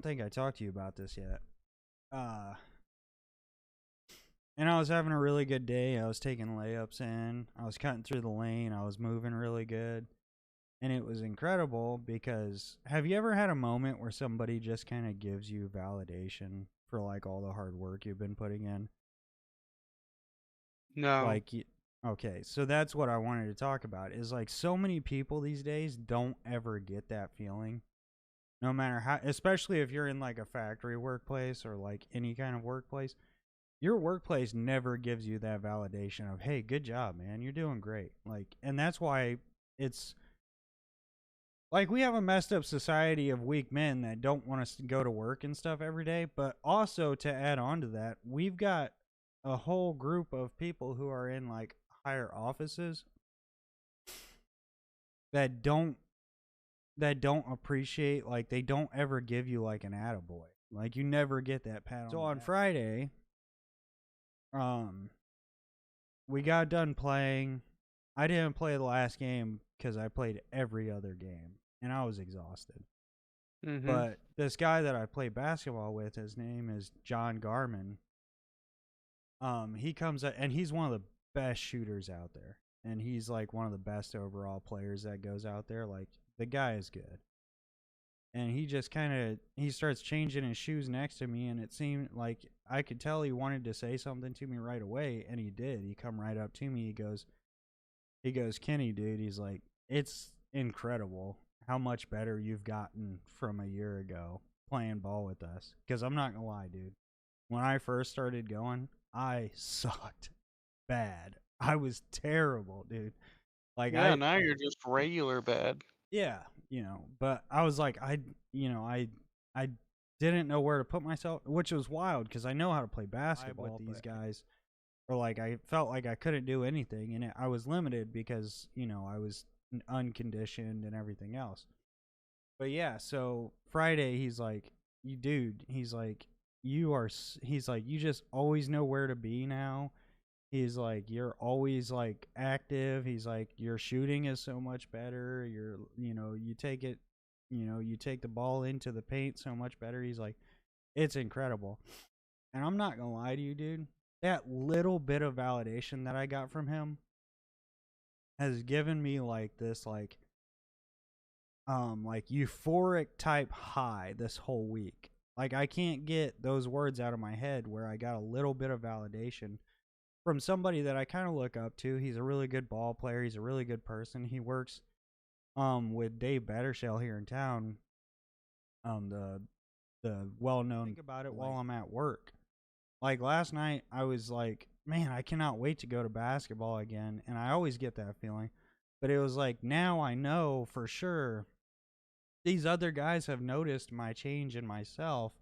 don't think I talked to you about this yet. Uh, and I was having a really good day. I was taking layups in. I was cutting through the lane. I was moving really good. And it was incredible because have you ever had a moment where somebody just kind of gives you validation for like all the hard work you've been putting in? No. Like, okay, so that's what I wanted to talk about is like so many people these days don't ever get that feeling. No matter how, especially if you're in like a factory workplace or like any kind of workplace, your workplace never gives you that validation of, hey, good job, man, you're doing great. Like, and that's why it's like we have a messed up society of weak men that don't want us to go to work and stuff every day. But also to add on to that, we've got a whole group of people who are in like higher offices that don't appreciate, like they don't ever give you like an attaboy. Like you never get that pat on. So on Friday, um, we got done playing. I didn't play the last game because I played every other game and I was exhausted. Mhm. But this guy that I play basketball with, his name is John Garman. He comes and he's one of the best shooters out there, and he's like one of the best overall players that goes out there. Like the guy is good, and he just kind of he starts changing his shoes next to me, and it seemed like I could tell he wanted to say something to me right away, and he did. He come right up to me. He goes, Kenny, dude. He's like, it's incredible how much better you've gotten from a year ago playing ball with us. Because I'm not gonna lie, dude. When I first started going, I sucked bad. I was terrible, dude. Like Yeah, now you're just regular bad. yeah, but I was like, I didn't know where to put myself, which was wild because I know how to play basketball with these guys. Or like I felt like I couldn't do anything, and I was limited because I was unconditioned and everything else. But yeah, so Friday he's like, "You dude," he's like, he's like, "You just always know where to be now." He's like, "You're always like active." He's like, "Your shooting is so much better. You take it, you take the ball into the paint so much better." He's like, "It's incredible." And I'm not gonna lie to you, dude. That little bit of validation that I got from him has given me like this like euphoric type high this whole week. Like I can't get those words out of my head where I got a little bit of validation from somebody that I kind of look up to. He's a really good ball player. He's a really good person. He works with Dave Battershell here in town. The well known. Think about it while I'm at work. Like last night, I was like, man, I cannot wait to go to basketball again, and I always get that feeling. But it was like now I know for sure these other guys have noticed my change in myself.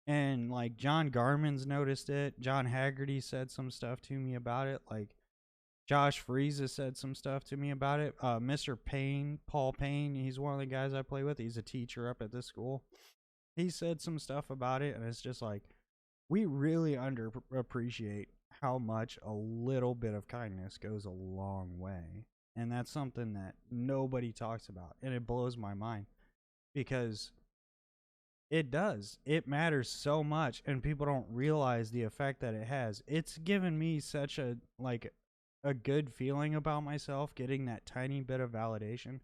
And like John Garman's noticed it. John Haggerty said some stuff to me about it. Like Josh Frieza said some stuff to me about it. Mr. Payne, Paul Payne, he's one of the guys I play with. He's a teacher up at this school. He said some stuff about it, and it's just like we really underappreciate how much a little bit of kindness goes a long way. And that's something that nobody talks about. And it blows my mind because it does. It matters so much, and people don't realize the effect that it has. It's given me such a good feeling about myself getting that tiny bit of validation,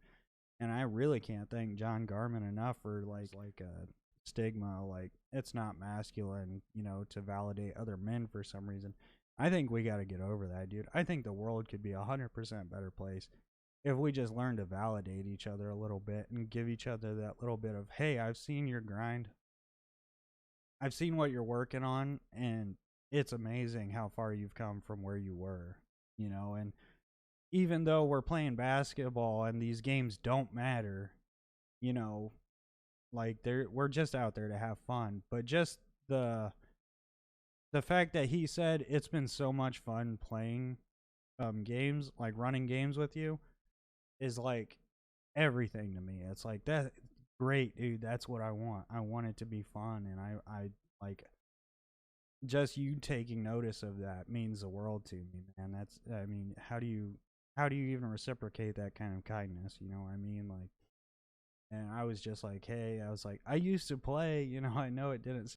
and I really can't thank John Garman enough for like a stigma like it's not masculine, to validate other men for some reason. I think we got to get over that, dude. I think the world could be 100% better place if we just learn to validate each other a little bit and give each other that little bit of, hey, I've seen your grind. I've seen what you're working on, and it's amazing how far you've come from where you were, and even though we're playing basketball and these games don't matter, you know, like we're just out there to have fun. But just the the fact that he said it's been so much fun playing games, like running games with you, is like everything to me. It's like that great, dude. That's what I want. I want it to be fun, and I like just you taking notice of that means the world to me, man. That's I mean, how do you even reciprocate that kind of kindness? You know what I mean? Like, And I was just like, hey, I was like, I used to play, you know, I know it didn't